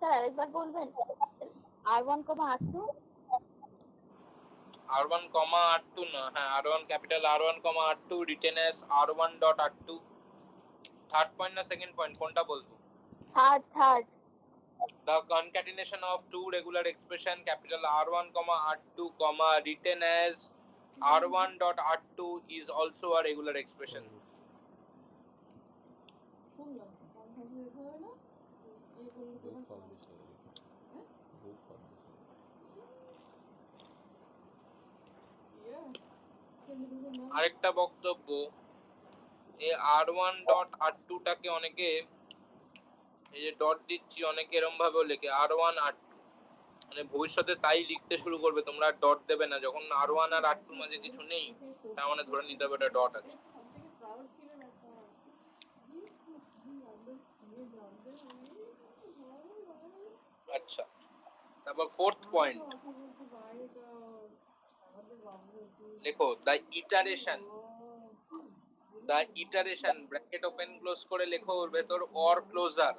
Sir আরেকবার বলবেন r1 r2 r1 r2 না, হ্যাঁ r1 capital r1 r2 written as r1 dot r2. Third point না second point কোনটা বলবো? Third The concatenation of two regular expression capital R1 R2 written as R1 dot R2 is also a regular expression. আরেকটা বক্তব্য, এই R1 dot R2 টাকে অনেকে এই যে ডট দিচ্ছি অনেকে এরকম ভাবে লেখে R1 R2, মানে ভবিষ্যতে তাই লিখতে শুরু করবে, তোমরা ডট দেবে না যখন R1 আর R2 এর মাঝে কিছু নেই, তার মানে ধরে নিতে হবে এটা ডট আছে। আচ্ছা, তারপর ফোর্থ পয়েন্ট লেখো the iteration bracket open close করে লেখো ওর ভেতর or closure.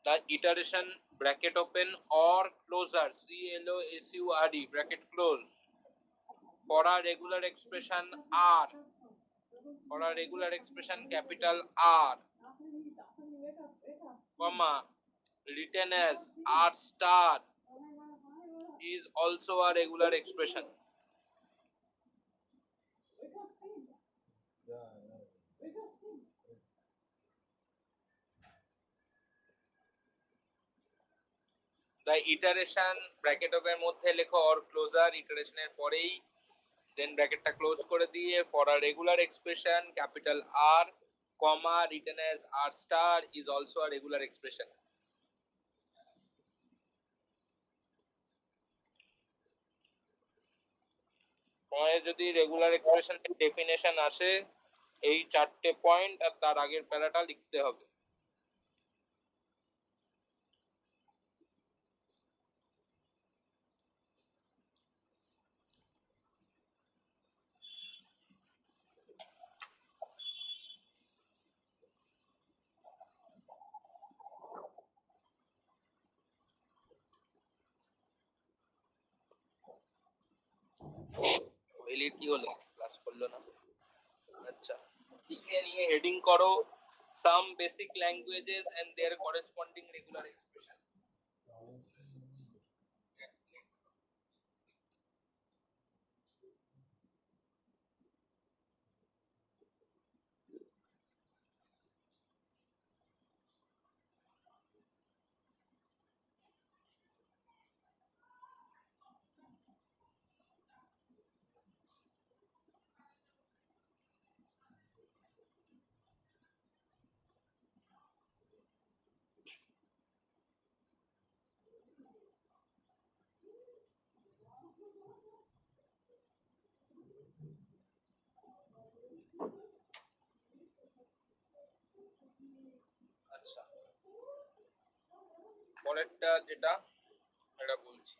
The iteration bracket open or closure CLOSURE bracket close for a regular expression R, for a regular expression capital R, comma written as R star is also a regular expression. The iteration bracket open মধ্যে লেখো or closer, iteration এর পরেই then ব্র্যাকেটটা close করে দিয়ে for a regular expression capital R, comma written as R star is also a regular expression. যদি regular এক্সপ্রেশনের definition আসে এই চারটে পয়েন্ট আর তার আগের প্যারাটা লিখতে হবে। ওয়েলির কি হলো, ক্লাস করলো না? আচ্ছা, লিখে নিয়ে হেডিং করো some basic languages and their corresponding regular expression. আচ্ছা, পরেরটা যেটা এটা বলছি,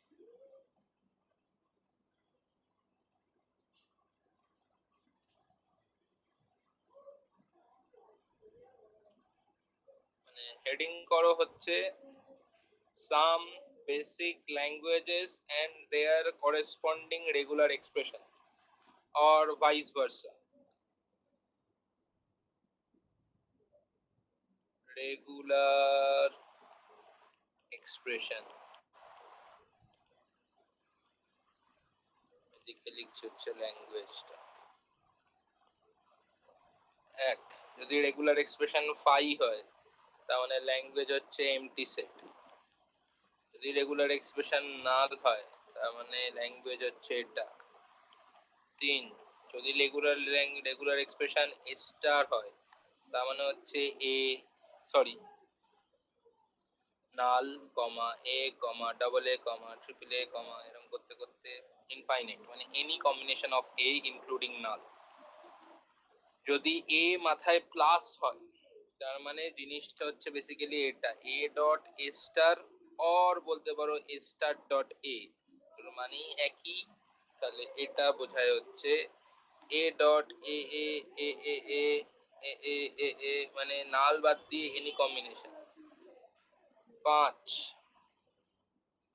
মানে হেডিং করো হচ্ছে some basic languages and their corresponding regular expression or vice versa. Regular expression এদিকে লিখছি হচ্ছে ল্যাঙ্গুয়েজটা। এক, যদি রেগুলার এক্সপ্রেশন ফাই হয় তার মানে ল্যাঙ্গুয়েজ হচ্ছে এমটি সেট। যদি রেগুলার এক্সপ্রেশন নাল হয় তার মানে ল্যাঙ্গুয়েজ হচ্ছে এটা। তিন, যদি রেগুলার এক্সপ্রেশন স্টার হয় তার মানে হচ্ছে a sorry null comma a comma double a comma triple a comma এরকম করতে করতে ইনফাইনাইট, মানে any combination of a including null. যদি এ মাথায় প্লাস হয় তার মানে জিনিসটা হচ্ছে বেসিক্যালি এটা A dot A star or বলতে পারো এ স্টার ডট এ, মানে একই, তাহলে এটা বোঝায় হচ্ছে এ ডট এ এ এ এ এ এ এ এ এ মানে নাল বাদ দিয়ে এনি কম্বিনেশন। 5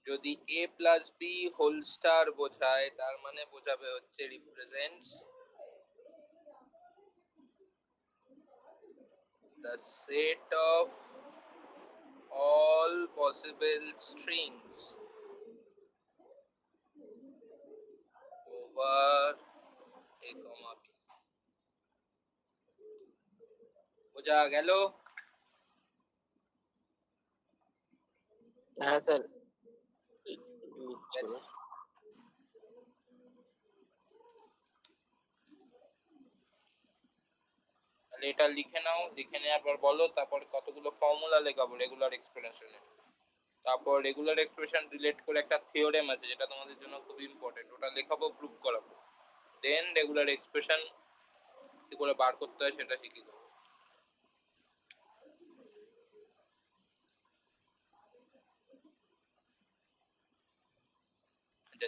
যদি a plus B whole star বোঝায় তার মানে বোঝাবে হচ্ছে represents the set of all possible strings over a comma b। বোঝা গেল? হ্যাঁ স্যার। তাহলে এটা লিখে নাও, লিখে নেওয়ার পর বলো তারপর কতগুলো ফর্মুলা লেখাবো রেগুলার এক্সপ্রেশনে। তারপর রেগুলার এক্সপ্রেশন রিলেট করে একটা থিওরেম আছে যেটা তোমাদের জন্য খুব ইম্পর্টেন্ট, ওটা লেখাবো, প্রুফ করাবো। দেন রেগুলার এক্সপ্রেশন কি করে বার করতে হয় সেটা শিখিয়ে দেবো।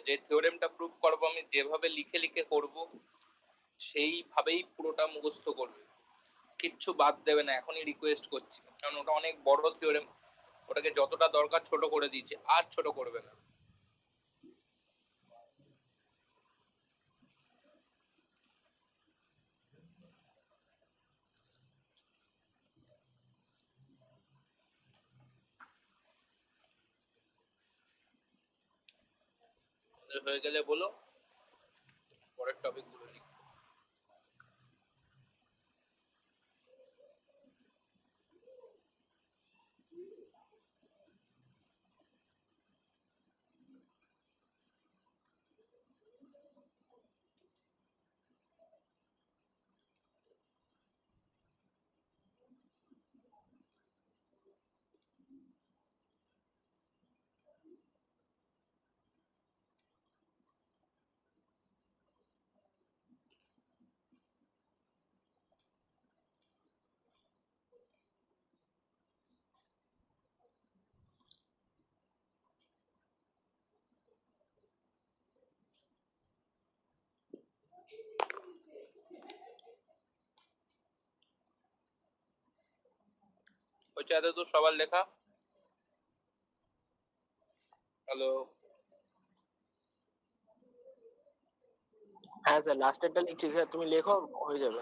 যে থিওরেমটা প্রুফ করবো আমি যেভাবে লিখে লিখে করব সেইভাবেই পুরোটা মুখস্থ করবে, কিচ্ছু বাদ দেবে না। এখনই রিকোয়েস্ট করছি, কারণ ওটা অনেক বড় থিওরেম, ওটাকে যতটা দরকার ছোট করে দিয়েছে, আর ছোট করবে না। হয়ে গেলে বলো, পরের টপিক গুলো লিখ। হচ্ছে এত তো সবার লেখা। হ্যালো? হ্যাঁ স্যার, লাস্টেরটা লিখছি স্যার, তুমি লেখো, হয়ে যাবে।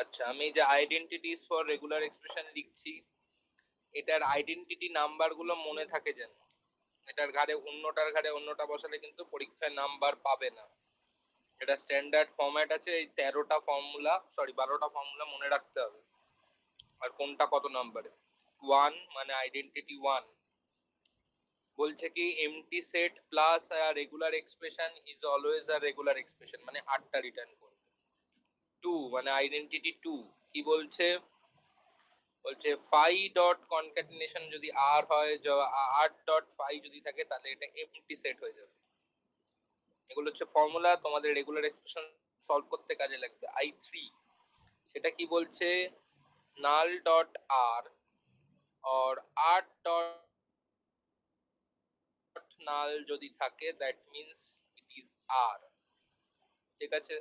আচ্ছা, আমি যে আইডেন্টিটিস ফর রেগুলার এক্সপ্রেশন লিখছি, এটার আইডেন্টিটি নাম্বার গুলো মনে থাকে যেন। এটার ঘাড়ে অন্যটার ঘাড়ে অন্যটা বসালে কিন্তু পরীক্ষায় নাম্বার পাবে না। এটা স্ট্যান্ডার্ড ফরম্যাট আছে, এই 13টা ফর্মুলা, সরি 12টা ফর্মুলা মনে রাখতে হবে, আর কোনটা কত নাম্বারে। 1 মানে আইডেন্টিটি 1 বলছে কি MT set plus regular expression is always a regular expression, মানে 8টা রিটার্ন করবে। 2 মানে আইডেন্টিটি 2 কি বলছে, বলছে ফাই ডট কনক্যাটিনেশন যদি আর হয়, 8 ডট ফাই যদি থাকে তাহলে এটা এমটি সেট হয়ে যাবে। এগুলো হচ্ছে ফর্মুলা, তোমাদের রেগুলার এক্সপ্রেশন সলভ করতে কাজে লাগবে। i3 সেটা কি বলছে, null dot r or r dot null যদি থাকে that means it is r। ঠিক আছে?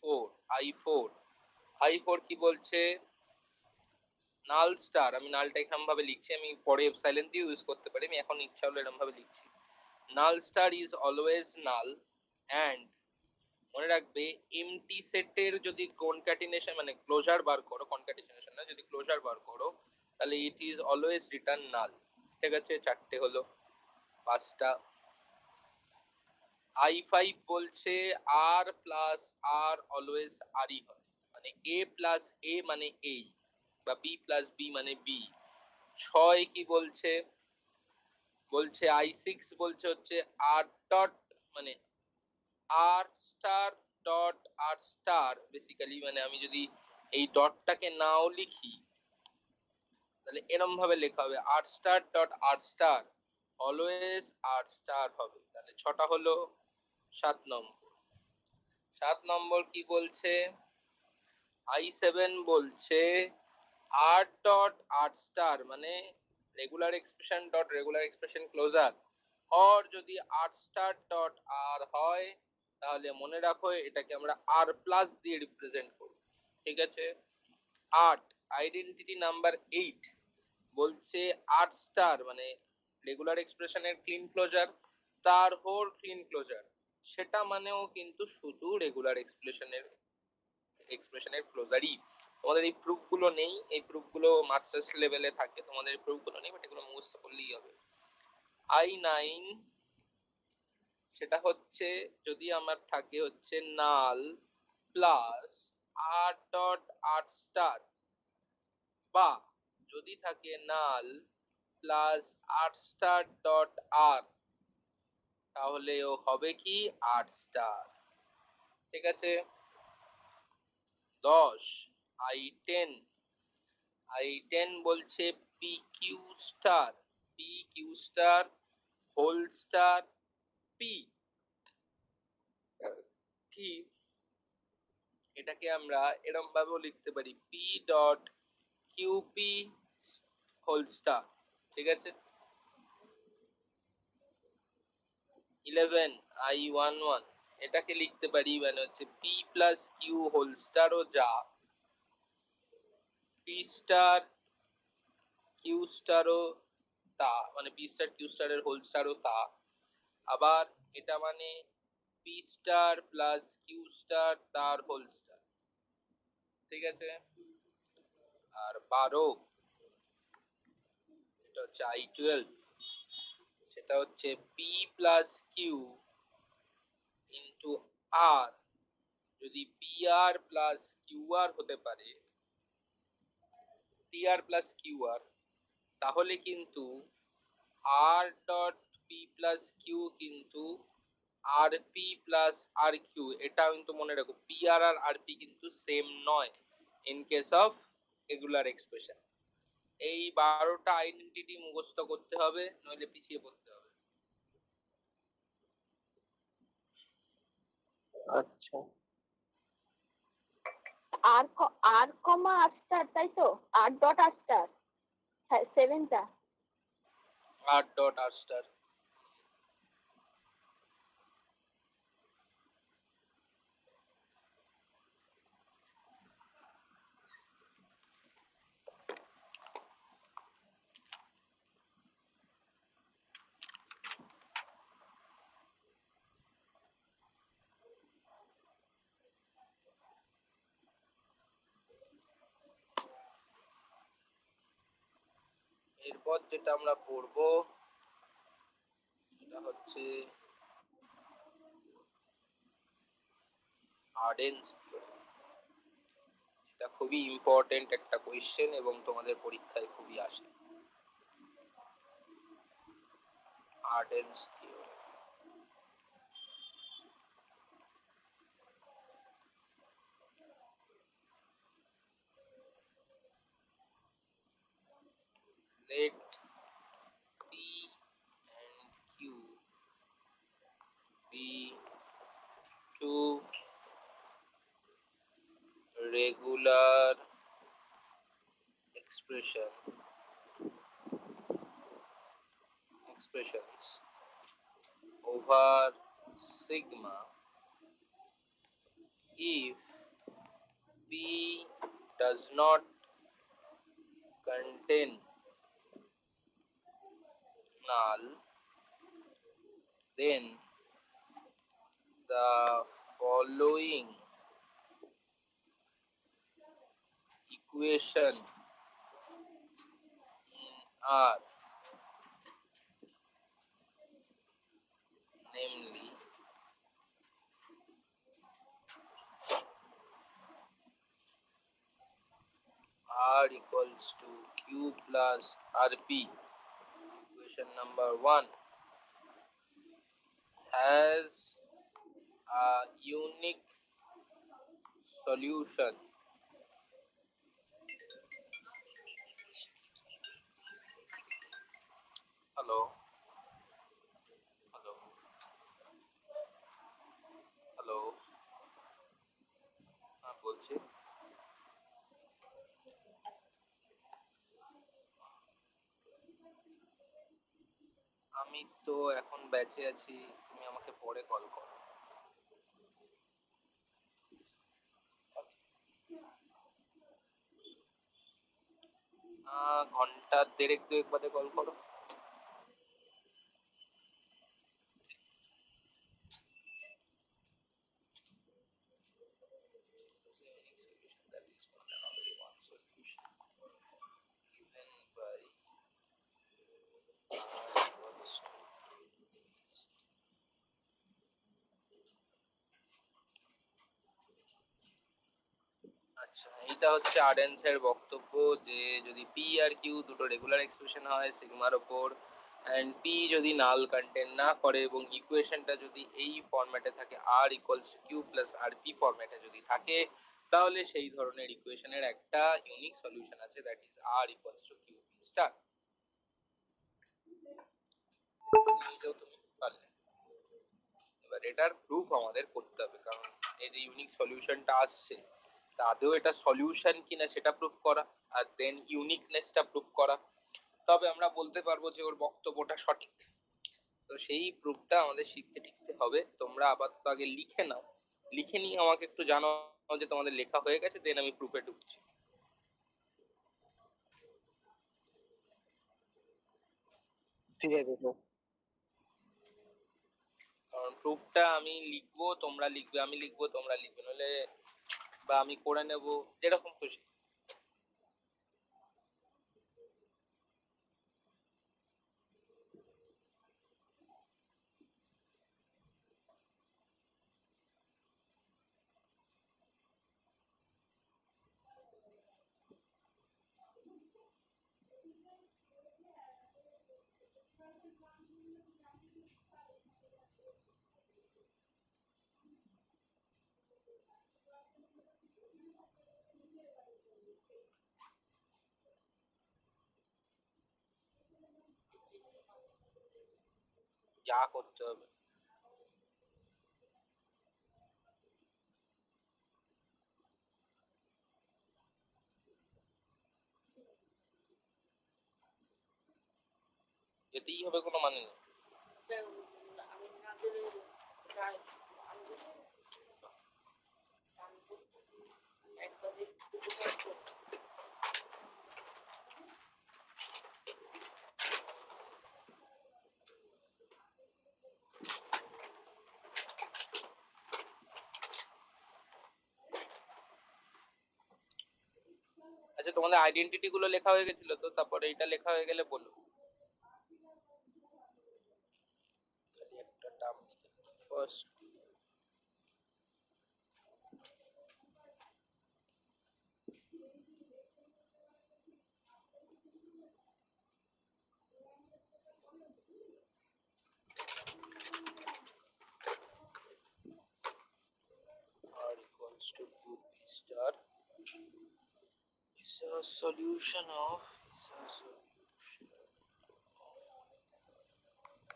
4 i4 i4 কি বলছে, নাল স্টার, আমি নালটা এরকম ভাবে লিখছি, আমি পরে এপসাইলন দিয়ে ইউজ করতে পারি, আমি এখন ইচ্ছা হলো এরকম ভাবে লিখছি। Null star is always null and মনে রাখবে এমটি সেটের যদি কনক্যাটিনেশন মানে ক্লোজার বার করো, কনক্যাটিনেশন না, যদি ক্লোজার বার করো তাহলে ইট ইজ অলওয়েজ রিটার্ন নাল। ঠিক আছে, চারটে হলো। 5টা i5 বলছে r প্লাস r অলওয়েজ আরই হয়, মানে a প্লাস a মানে a বা b প্লাস b মানে b। 6 কি বলছে, বলছে i6 বলছে হচ্ছে r ডট মানে r star dot r star, basically মানে আমি যদি এই ডটটাকে নাও লিখি তাহলে এরকম ভাবে লেখা হবে r star dot r star always r star হবে। তাহলে 6টা হলো। 7 নম্বর কি বলছে, I7 বলছে r ডট r স্টার মানে regular expression dot regular expression closure, or যদি r স্টার ডট r হয় তাহলে মনে রাখো এটাকে আমরা r প্লাস দিয়ে রিপ্রেজেন্ট করি। ঠিক আছে। 8 আইডেন্টিটি নাম্বার 8 বলছে r স্টার মানে রেগুলার এক্সপ্রেশনের ক্লিন ক্লোজার, তার হোল ক্লিন ক্লোজার, সেটা মানেও কিন্তু শুধু রেগুলার এক্সপ্রেশনের ক্লোজারই। তোমাদের এই প্রুফ গুলো নেই, এই প্রুফ গুলো মাস্টার্স লেভেলে থাকে, তোমাদের এই প্রুফ গুলো নেই, বাট এগুলো মুখস্থ করলেই হবে। I9 সেটা হচ্ছে যদি আমার থাকে হচ্ছে null plus r dot r star, বা যদি থাকে null plus r star dot r, তাহলে ও হবে কি r স্টার। ঠিক আছে। 10 I10 বলছে pq star, pq star whole star p কি, এটাকে আমরা এরকম ভাবেও লিখতে পারি p dot qp whole star. ঠিক আছে। 11 I11 এটাকে লিখতে পারি মানে হচ্ছে p plus q whole star ও যা p স্টার q স্টার ও তা, মানে p স্টার q স্টারের হোল স্টার ও তা, আবার এটা মানে p star plus q star তার হোল স্টার। ঠিক আছে। আর 12 এটা হচ্ছে I12, সেটা হচ্ছে p plus q into r, যদি pr প্লাস qr হতে পারে, pr প্লাস qr, তাহলে কিন্তু r dot p plus q কিন্তু rp প্লাস rq, এটা কিন্তু মনে রাখো pr আর rp কিন্তু সেম নয় in case of regular expression. এই 12টা আইডেন্টিটি মুখস্থ করতে হবে, নইলে পিছিয়ে পড়তে হবে। আচ্ছা, আর কমা আর স্টার, তাই তো? আর ডট আর স্টার, হ্যাঁ 7টা। r dot r star. এরপর যেটা আমরা পড়বো সেটা হচ্ছে আর্ডেন্স থিওরেম। এটা খুবই ইম্পর্টেন্ট একটা কোয়েশ্চেন এবং তোমাদের পরীক্ষায় খুবই আসে। আর্ডেন্স theorem. Let P and Q be two regular expressions over sigma if P does not contain null, then the following equation in R, namely R equals to Q plus RP, equation number 1, has a unique solution. Hello, hello, hello, বলছি আমি তো এখন ব্যাচে আছি, তুমি আমাকে পরে call করো। ঘন্টা দেড়েক দুয়েক বাদে কল করো। আচ্ছা, এইটা হচ্ছে আর্ডেন্স এর বক্তব্য যে যদি পি আর কিউ দুটো রেগুলার এক্সপ্রেশন হয় সিগমার ওপর, এন্ড পি যদি নাল কন্টেন না করে এবং ইকুয়েশনটা যদি এই ফরম্যাটে থাকে আর ইকুয়ালস কিউ প্লাস আর পি ফরম্যাটে যদি থাকে, তাহলে সেই ধরনের ইকুয়েশনের একটা ইউনিক সলিউশন আছে, that is R equals to Q P star. এইটাও তুমি পারলে। এবার এটার প্রুফ আমাদের করতে হবে, কারণ এই যে ইউনিক সলিউশনটা আসছে তা আদৌ এটা সলিউশন কিনা সেটা প্রুফ করা, আর দেন ইউনিকনেসটা প্রুফ করা, তবে আমরা বলতে পারবো যে ওর বক্তব্যটা সঠিক। তো সেই প্রুফটা আমাদের শিখতে টিকতে হবে। তোমরা আপাতত আগে লিখে নাও, লিখে নিয়ে আমাকে একটু জানাও যে তোমাদের লেখা হয়ে গেছে, দেন আমি প্রুফে ঢুকছি। ঠিক আছে স্যার। কারণ প্রুফটা আমি লিখবো, তোমরা লিখবে, আমি লিখবো, তোমরা লিখবে, নইলে বা আমি করে নেব, যেরকম খুশি। যা করতে হবে। যেতেই হবে, কোনো মানে নেই। আচ্ছা, তোমাদের আইডেন্টিটি গুলো লেখা হয়ে গেছিল তো? তারপরে এটা লেখা হয়ে গেলে বলো। খালি একটা টার্ম লিখে first r equals to q p star is a solution of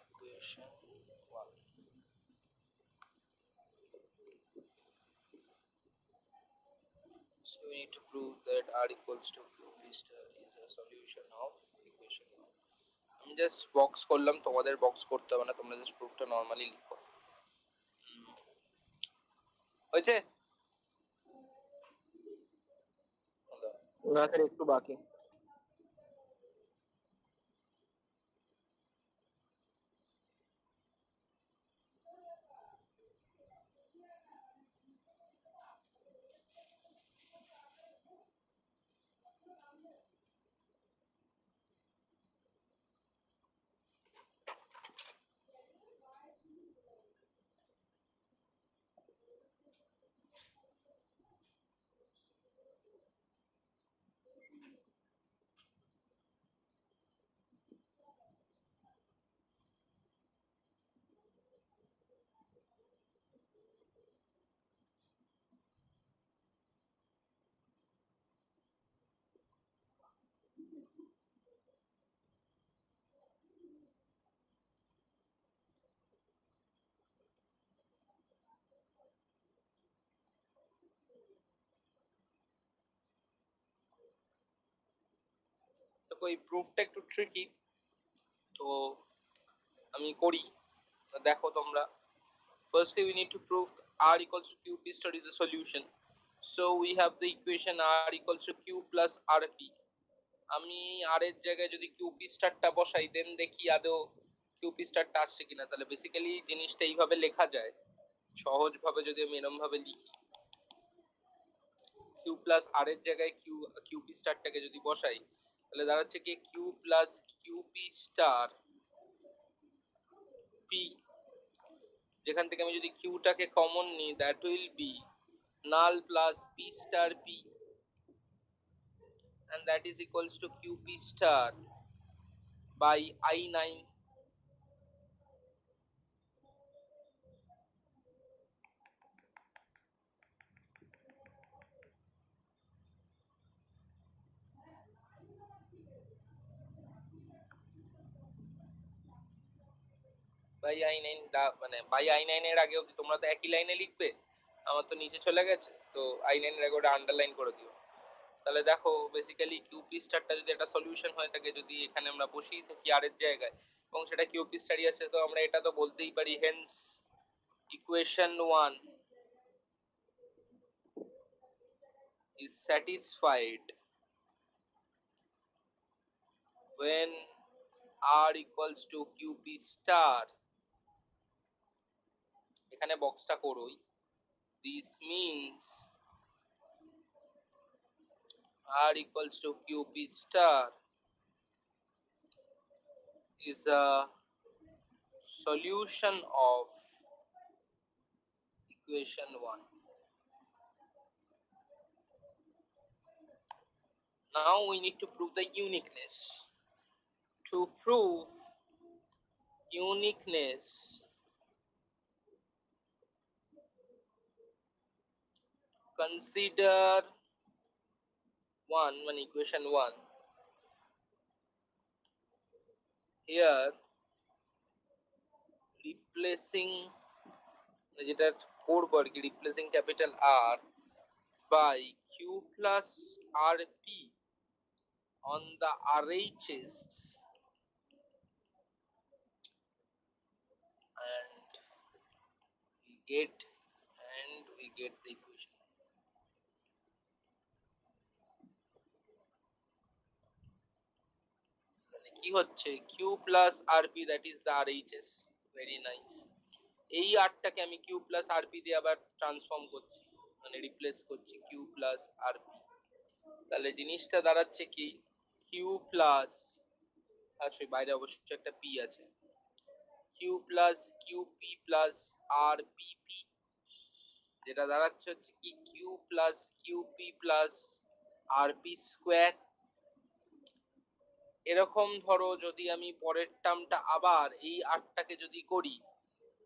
equation 1. So we need to prove that r equals to q p star is a solution of equation 1. আমি জাস্ট বক্স করলাম, তোমাদের box করতে হবে না, তোমরা just প্রুফটা normally লিখো। হয়েছে? না স্যার, একটু বাকি। দেখো, এই প্রুফটা একটু ট্রিকি। তো আমি করি, দেখো তোমরা। Firstly, we need to prove r equals to q p star is a solution. So we have the equation r equals to q plus rp. আমি r এর জায়গায় যদি q p স্টারটা বসাই, দেন দেখি আদৌ q p স্টারটা আসছে কিনা। তাহলে বেসিক্যালি জিনিসটা এইভাবে লেখা যায়, সহজ ভাবে যদি আমি এরকম ভাবে লিখি, q প্লাস r এর জায়গায় q p স্টারটাকে যদি বসাই, তাহলে দাঁড়াচ্ছে কি q plus q p star p, যেখান থেকে আমি যদি q টাকে কমন নিই, that will be null plus p star p, and that is equals to qp star by i9. By i9 মানে বাই i9 এর আগে অবধি তোমরা তো একই লাইনে লিখবে, আমার তো নিচে চলে গেছে, তো i9 এর আগে ওটা আন্ডারলাইন করে দিও। তাহলে দেখো বেসিক্যালি কিউপি স্টারটা যদি একটা সলিউশন হয়ে থাকে, যদি এখানে আমরা বসিয়ে থাকি আর এর জায়গায়, এবং সেটা কিউপি স্টারই আছে, তো আমরা এটা তো বলতেই পারি Haynes equation 1 is satisfied when r equals to qp star। এখানে বক্সটা করোই, this means r equals to qp star is a solution of equation 1. Now we need to prove the uniqueness. To prove uniqueness, consider equation 1. Here replacing যেটা করব আর কি, replacing capital R by Q plus RP on the RHS, and we get the equation. মানে কি হচ্ছে Q plus RP, that is the RHS. Very nice. এই আরটাকে আমি Q plus RP দিয়ে আবার ট্রান্সফর্ম করছি, মানে রিপ্লেস করছি Q plus RP। তাহলে জিনিসটা দাঁড়াচ্ছে কি Q plus, আসলে বাইরে অবশ্যই একটা P আছে, Q plus QP plus RPP, যেটা দাঁড়াচ্ছে হচ্ছে কি Q plus QP plus RP square. এরকম ধরো যদি আমি পরের টার্মটা আবার এই আরটাকে যদি করি,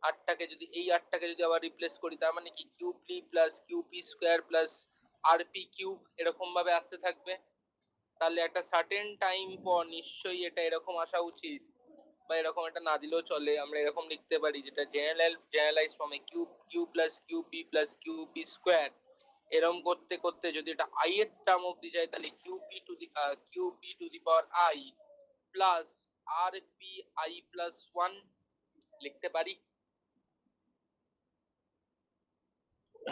আরটাকে যদি আবার রিপ্লেস করি, তার মানে কি QP plus QP square plus RP cube, এরকম ভাবে আসতে থাকবে। তাহলে একটা সার্টেন টাইম পর নিশ্চয়ই এটা এরকম আসা উচিত, বা এরকম এটা না দিলেও চলে, আমরা এরকম লিখতে পারি, যেটা জেনারেলাইজ ফর্মে Q plus QP plus QP square. এরকম করতে করতে যদি এটা i এর টার্ম অবধি যায়, তাহলে QP two the power i plus RP i plus 1 লিখতে পারি।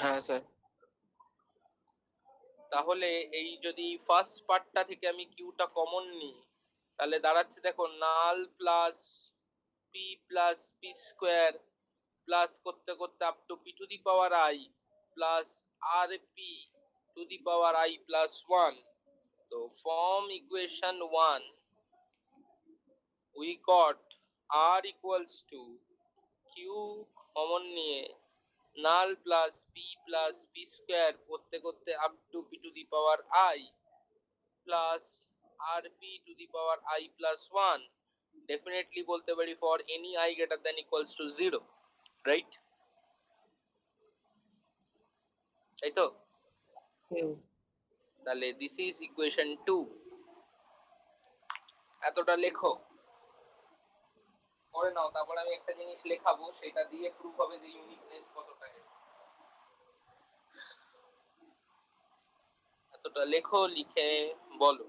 হ্যাঁ স্যার। তাহলে এই যদি ফার্স্ট পার্টটা থেকে আমি কিউটা কমন নিই, তাহলে দাঁড়াচ্ছে দেখো null plus p plus p square plus করতে করতে up to p to the power i plus R p to the power i plus 1। তো form equation 1 we got r equals to q common নিয়ে null plus p square করতে করতে up to p to the power i plus R p to the power i plus 1, definitely বলতে পারি for any i greater than equals to 0, right? তাই তো? তাহলে this is equation 2। এতটা লেখো, করে নাও, তারপর আমি একটা জিনিস লেখাবো, সেটা দিয়ে প্রুফ হবে যে ইউনিকনেস কতটা। এতটা লেখো, লিখে বলো।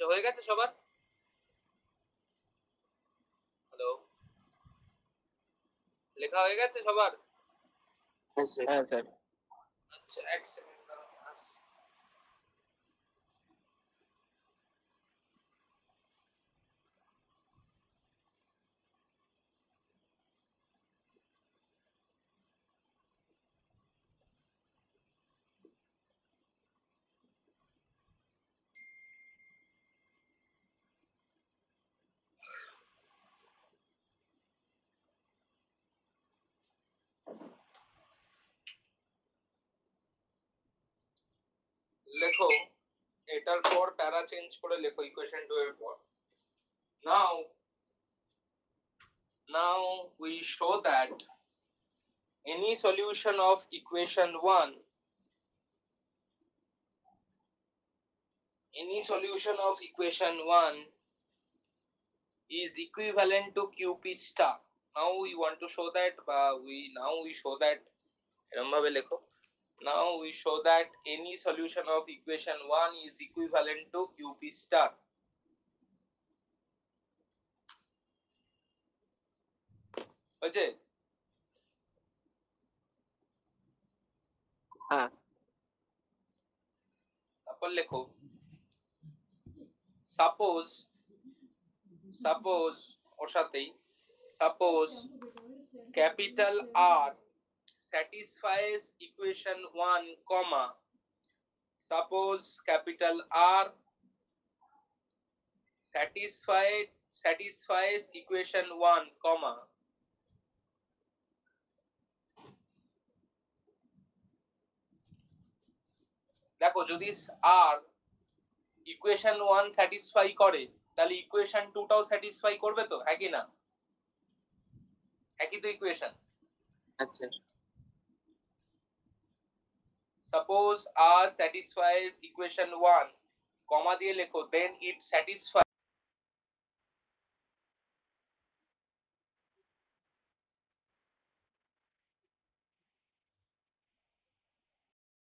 হয়ে গেছে সবার? হ্যালো, লেখা হয়ে গেছে সবার? হ্যাঁ স্যার। আচ্ছা, এক সেকেন্ড দাঁড়াও, আসছি। লেখো, এটার পর প্যারা চেঞ্জ করে লেখো ইকুয়েশন 2 এর পর। Now we show that any solution of equation 1 is equivalent to QP star. Now we want to show that এরকম ভাবে লেখো, now we show that any solution of equation 1 is equivalent to QP star. বুঝলে? হ্যাঁ। তারপর লেখো, suppose ওর সাথেই suppose capital R satisfies equation 1 comma suppose capital R satisfies equation 1 comma দেখো যদি R ইকুয়েশন 1 স্যাটিসফাই করে তাহলে ইকুয়েশন 2 টাও স্যাটিসফাই করবে তো, একই না? একই তো ইকুয়েশন। আচ্ছা। Suppose R satisfies equation 1 comma দিয়ে লেখো then it satisfies